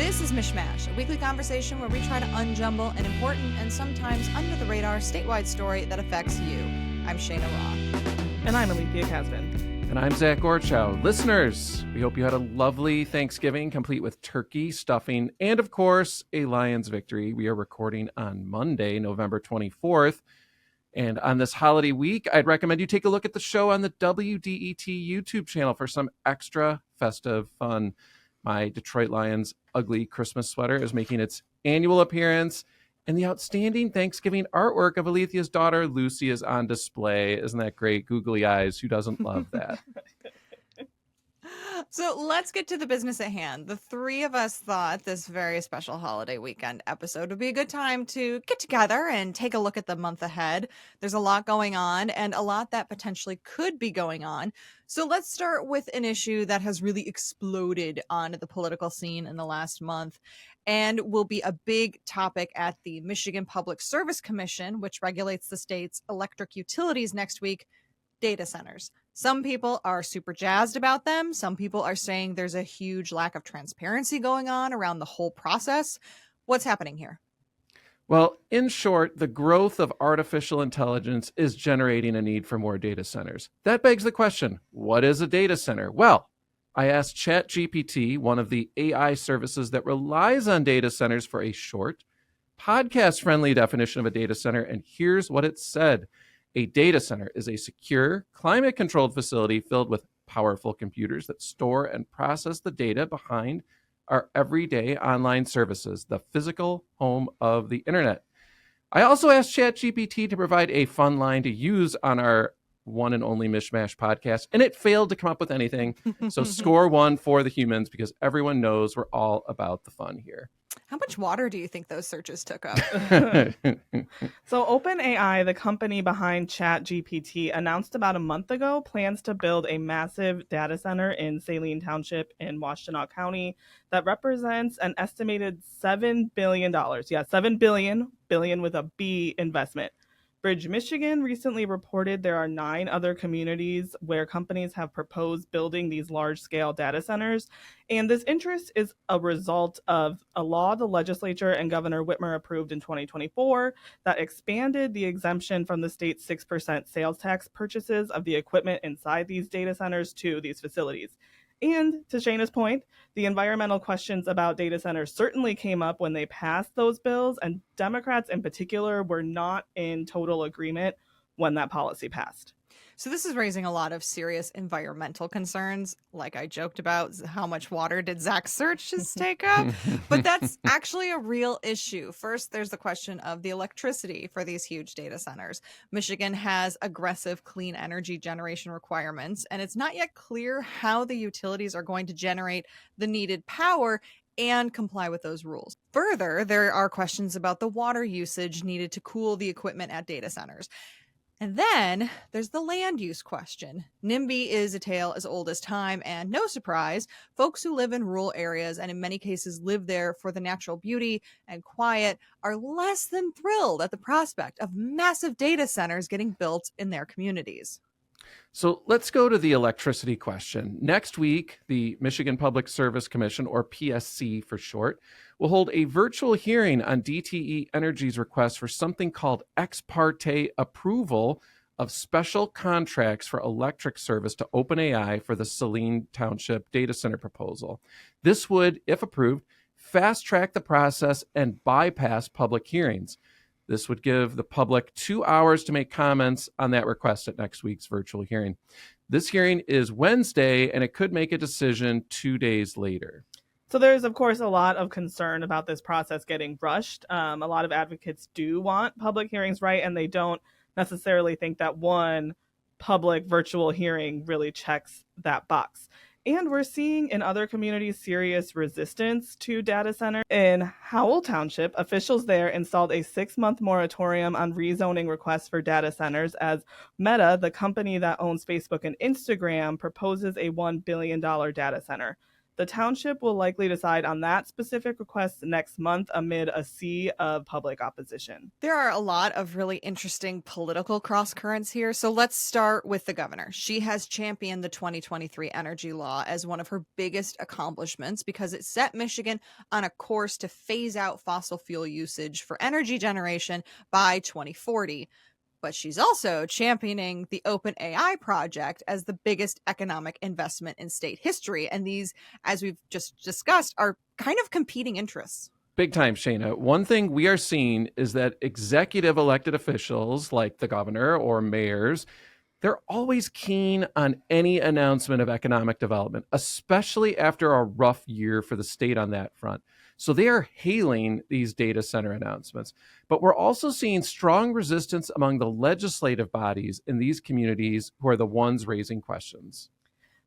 This is MichMash, a weekly conversation where we try to unjumble an important and sometimes under-the-radar statewide story that affects you. I'm Cheyna Roth. And I'm Alethia Kasben. And I'm Gorchow. Listeners, we hope you had a lovely Thanksgiving, complete with turkey, stuffing, and of course, a Lions victory. We are recording on Monday, November 24th. And on this holiday week, I'd recommend you take a look at the show on the WDET YouTube channel for some extra festive fun. My Detroit Lions ugly Christmas sweater is making its annual appearance, and the outstanding Thanksgiving artwork of Alethia's daughter, Lucy, is on display. Isn't that great? Googly eyes. Who doesn't love that? So let's get to the business at hand. The three of us thought this very special holiday weekend episode would be a good time to get together and take a look at the month ahead. There's a lot going on and a lot that potentially could be going on. So let's start with an issue that has really exploded onto the political scene in the last month and will be a big topic at the Michigan Public Service Commission, which regulates the state's electric utilities next week, data centers. Some people are super jazzed about them. Some people are saying there's a huge lack of transparency going on around the whole process. What's happening here? Well, in short, the growth of artificial intelligence is generating a need for more data centers. That begs the question, what is a data center? Well, I asked ChatGPT, one of the AI services that relies on data centers, for a short, podcast-friendly definition of a data center, and here's what it said. A data center is a secure, climate-controlled facility filled with powerful computers that store and process the data behind our everyday online services, the physical home of the internet. I also asked ChatGPT to provide a fun line to use on our one and only MichMash podcast, and it failed to come up with anything. So score one for the humans, because everyone knows we're all about the fun here. How much water do you think those searches took up? So OpenAI, the company behind ChatGPT, announced about a month ago plans to build a massive data center in Saline Township in Washtenaw County that represents an estimated $7 billion. Yeah, $7 billion with a B investment. Bridge, Michigan recently reported there are 9 other communities where companies have proposed building these large-scale data centers. And this interest is a result of a law the legislature and Governor Whitmer approved in 2024 that expanded the exemption from the state's 6% sales tax purchases of the equipment inside these data centers to these facilities. And to Shayna's point, the environmental questions about data centers certainly came up when they passed those bills, and Democrats in particular were not in total agreement when that policy passed. So this is raising a lot of serious environmental concerns. Like I joked about, how much water did Zach's searches take up? But that's actually a real issue. First, there's the question of the electricity for these huge data centers. Michigan has aggressive clean energy generation requirements, and it's not yet clear how the utilities are going to generate the needed power and comply with those rules. Further, there are questions about the water usage needed to cool the equipment at data centers. And then there's the land use question. NIMBY is a tale as old as time, and no surprise, folks who live in rural areas and in many cases live there for the natural beauty and quiet are less than thrilled at the prospect of massive data centers getting built in their communities. So let's go to the electricity question. Next week, the Michigan Public Service Commission, or PSC for short, will hold a virtual hearing on DTE Energy's request for something called ex parte approval of special contracts for electric service to OpenAI for the Saline Township data center proposal. This would, if approved, fast track the process and bypass public hearings. This would give the public 2 hours to make comments on that request at next week's virtual hearing. This hearing is Wednesday, and it could make a decision 2 days later. So there's, of course, a lot of concern about this process getting rushed. A lot of advocates do want public hearings right, and they don't necessarily think that one public virtual hearing really checks that box. And we're seeing in other communities serious resistance to data centers. In Howell Township, officials there installed a 6-month moratorium on rezoning requests for data centers as Meta, the company that owns Facebook and Instagram, proposes a $1 billion data center. The township will likely decide on that specific request next month amid a sea of public opposition. There are a lot of really interesting political cross currents here. So let's start with the governor. She has championed the 2023 energy law as one of her biggest accomplishments because it set Michigan on a course to phase out fossil fuel usage for energy generation by 2040. But she's also championing the Open AI project as the biggest economic investment in state history. And these, as we've just discussed, are kind of competing interests. Big time, Cheyna. One thing we are seeing is that executive elected officials like the governor or mayors, they're always keen on any announcement of economic development, especially after a rough year for the state on that front. So they are hailing these data center announcements. But we're also seeing strong resistance among the legislative bodies in these communities who are the ones raising questions.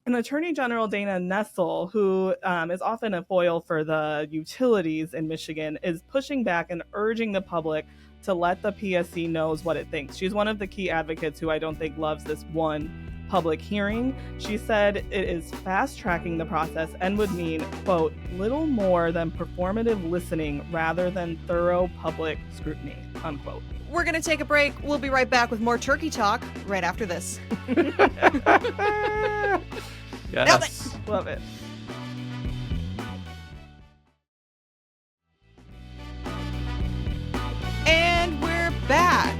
And Attorney General Dana Nessel, who is often a foil for the utilities in Michigan, is pushing back and urging the public to let the PSC knows what it thinks. She's one of the key advocates who I don't think loves this one public hearing. She said it is fast-tracking the process and would mean, quote, little more than performative listening rather than thorough public scrutiny, unquote. We're going to take a break. We'll be right back with more turkey talk right after this. Yes. Love it. And we're back.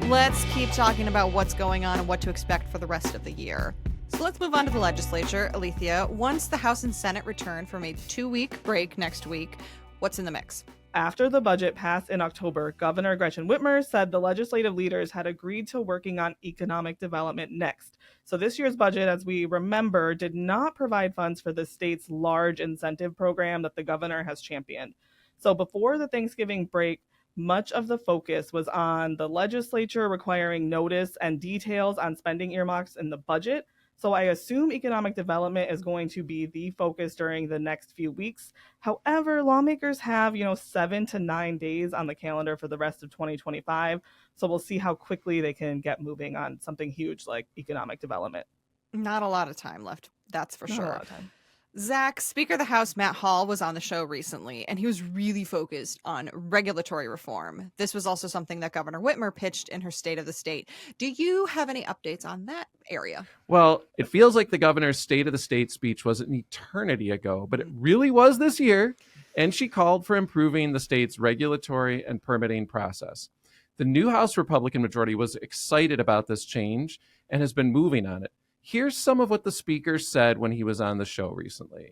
Let's keep talking about what's going on and what to expect for the rest of the year. So let's move on to the legislature. Alethia, once the House and Senate return from a 2-week break next week, what's in the mix? After the budget passed in October, Governor Gretchen Whitmer said the legislative leaders had agreed to working on economic development next. So this year's budget, as we remember, did not provide funds for the state's large incentive program that the governor has championed. So before the Thanksgiving break, much of the focus was on the legislature requiring notice and details on spending earmarks in the budget. So I assume economic development is going to be the focus during the next few weeks. However, lawmakers have, 7 to 9 days on the calendar for the rest of 2025. So we'll see how quickly they can get moving on something huge like economic development. Not a lot of time left, that's for Not sure. a lot of time. Zach, Speaker of the House Matt Hall was on the show recently, and he was really focused on regulatory reform. This was also something that Governor Whitmer pitched in her State of the State. Do you have any updates on that area? Well, it feels like the governor's State of the State speech was an eternity ago, but it really was this year, and she called for improving the state's regulatory and permitting process. The new House Republican majority was excited about this change and has been moving on it. Here's some of what the speaker said when he was on the show recently.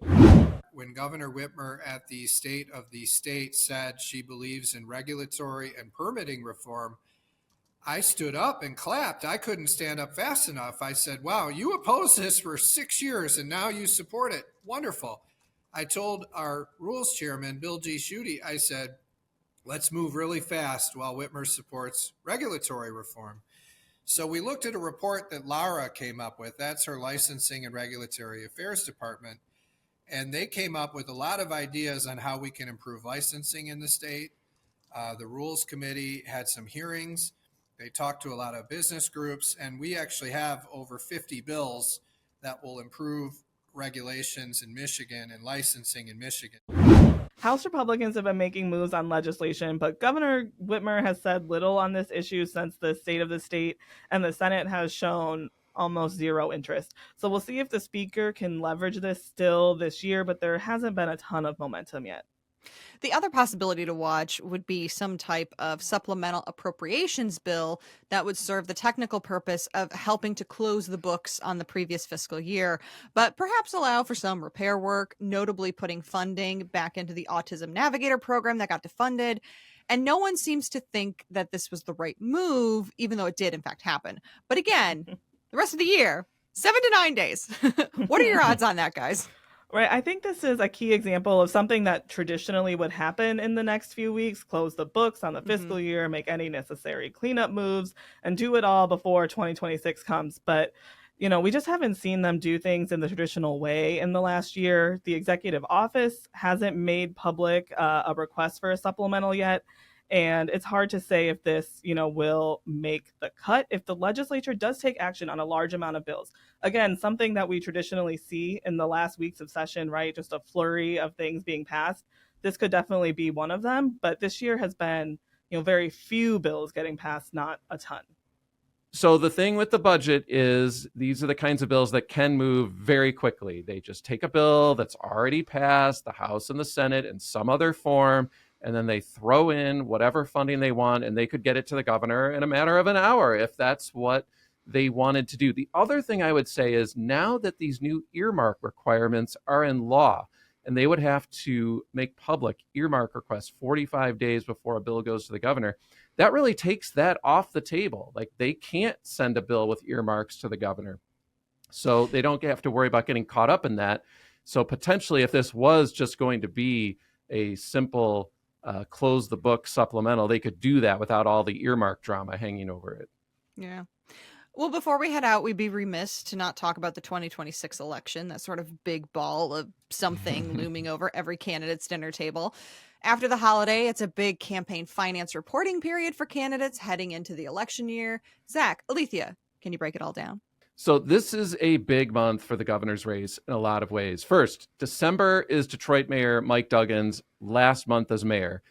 When Governor Whitmer at the State of the State said she believes in regulatory and permitting reform, I stood up and clapped. I couldn't stand up fast enough. I said, wow, you opposed this for 6 years and now you support it. Wonderful. I told our rules chairman, Bill G. Schuette, I said, let's move really fast while Whitmer supports regulatory reform. So we looked at a report that Laura came up with. That's her Licensing and Regulatory Affairs Department. And they came up with a lot of ideas on how we can improve licensing in the state. The Rules Committee had some hearings. They talked to a lot of business groups. And we actually have over 50 bills that will improve regulations in Michigan and licensing in Michigan. House Republicans have been making moves on legislation, but Governor Whitmer has said little on this issue since the State of the State, and the Senate has shown almost zero interest. So we'll see if the speaker can leverage this still this year, but there hasn't been a ton of momentum yet. The other possibility to watch would be some type of supplemental appropriations bill that would serve the technical purpose of helping to close the books on the previous fiscal year, but perhaps allow for some repair work, notably putting funding back into the Autism Navigator program that got defunded. And no one seems to think that this was the right move, even though it did in fact happen. But again, the rest of the year, 7 to 9 days. What are your odds on that, guys? Right. I think this is a key example of something that traditionally would happen in the next few weeks, close the books on the fiscal year, make any necessary cleanup moves, and do it all before 2026 comes. But, we just haven't seen them do things in the traditional way in the last year. The executive office hasn't made public a request for a supplemental yet. And it's hard to say if this, will make the cut if the legislature does take action on a large amount of bills. again, something that we traditionally see in the last weeks of session, right? Just a flurry of things being passed. This could definitely be one of them, but this year has been, very few bills getting passed, not a ton. So the thing with the budget is these are the kinds of bills that can move very quickly. They just take a bill that's already passed the House and the Senate in some other form, and then they throw in whatever funding they want, and they could get it to the governor in a matter of an hour if that's what they wanted to do. The other thing I would say is now that these new earmark requirements are in law, and they would have to make public earmark requests 45 days before a bill goes to the governor, that really takes that off the table. Like, they can't send a bill with earmarks to the governor. So they don't have to worry about getting caught up in that. So potentially, if this was just going to be a simple close the book supplemental, they could do that without all the earmark drama hanging over it. Yeah. Well, before we head out, we'd be remiss to not talk about the 2026 election, that sort of big ball of something looming over every candidate's dinner table. After the holiday, it's a big campaign finance reporting period for candidates heading into the election year. Zach, Alethia, can you break it all down? So this is a big month for the governor's race in a lot of ways. First, December is Detroit Mayor Mike Duggan's last month as mayor.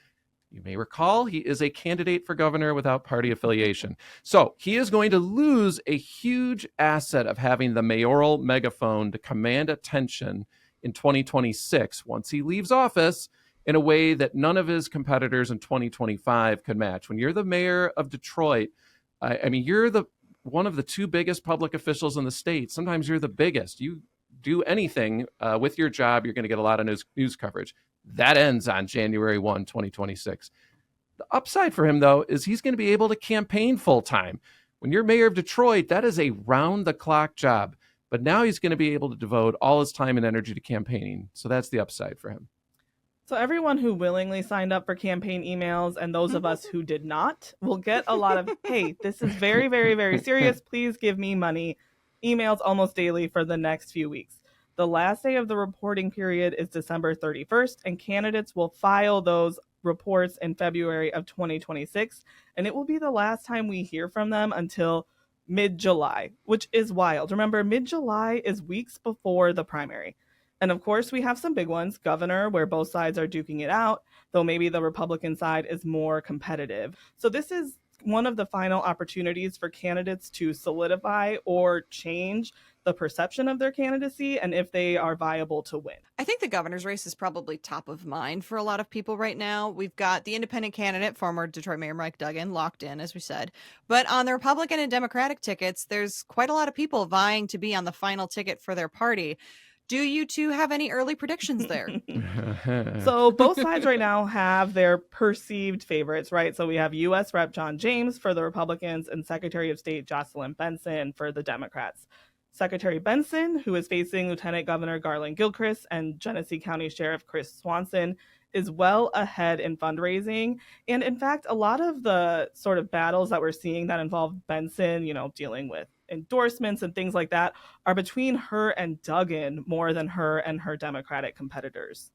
You may recall he is a candidate for governor without party affiliation. So he is going to lose a huge asset of having the mayoral megaphone to command attention in 2026 once he leaves office in a way that none of his competitors in 2025 could match. When you're the mayor of Detroit, I mean, you're one of the two biggest public officials in the state. Sometimes you're the biggest. You do anything with your job, you're going to get a lot of news coverage. That ends on January 1, 2026. The upside for him, though, is he's going to be able to campaign full time. When you're mayor of Detroit, that is a round-the-clock job. But now he's going to be able to devote all his time and energy to campaigning. So that's the upside for him. So everyone who willingly signed up for campaign emails and those of us who did not will get a lot of, hey, this is very, very, very serious. Please give me money. Emails almost daily for the next few weeks. The last day of the reporting period is December 31st, and candidates will file those reports in February of 2026, and it will be the last time we hear from them until mid-July, which is wild. Remember, mid-July is weeks before the primary. And of course, we have some big ones, governor, where both sides are duking it out, though maybe the Republican side is more competitive. So this is one of the final opportunities for candidates to solidify or change the perception of their candidacy and if they are viable to win. I think the governor's race is probably top of mind for a lot of people right now. We've got the independent candidate, former Detroit Mayor Mike Duggan, locked in, as we said. But on the Republican and Democratic tickets, there's quite a lot of people vying to be on the final ticket for their party. Do you two have any early predictions there? So both sides right now have their perceived favorites, right? So we have U.S. Rep. John James for the Republicans and Secretary of State Jocelyn Benson for the Democrats. Secretary Benson, who is facing Lieutenant Governor Garland Gilchrist and Genesee County Sheriff Chris Swanson, is well ahead in fundraising. And in fact, a lot of the sort of battles that we're seeing that involve Benson, dealing with endorsements and things like that, are between her and Duggan more than her and her Democratic competitors.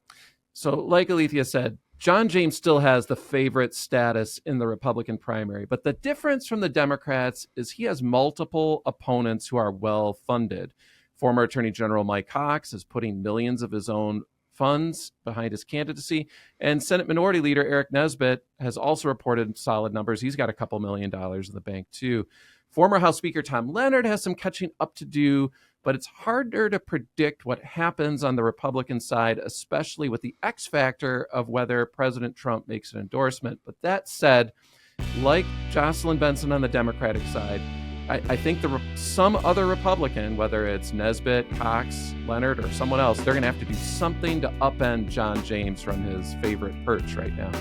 So like Alethia said, John James still has the favorite status in the Republican primary, but the difference from the Democrats is he has multiple opponents who are well funded. Former Attorney General Mike Cox is putting millions of his own funds behind his candidacy, and Senate Minority Leader Eric Nesbitt has also reported solid numbers. He's got a couple $1 million in the bank too. Former House Speaker Tom Leonard has some catching up to do, but it's harder to predict what happens on the Republican side, especially with the X factor of whether President Trump makes an endorsement. But that said, like Jocelyn Benson on the Democratic side, I think some other Republican, whether it's Nesbitt, Cox, Leonard, or someone else, they're going to have to do something to upend John James from his favorite perch right now.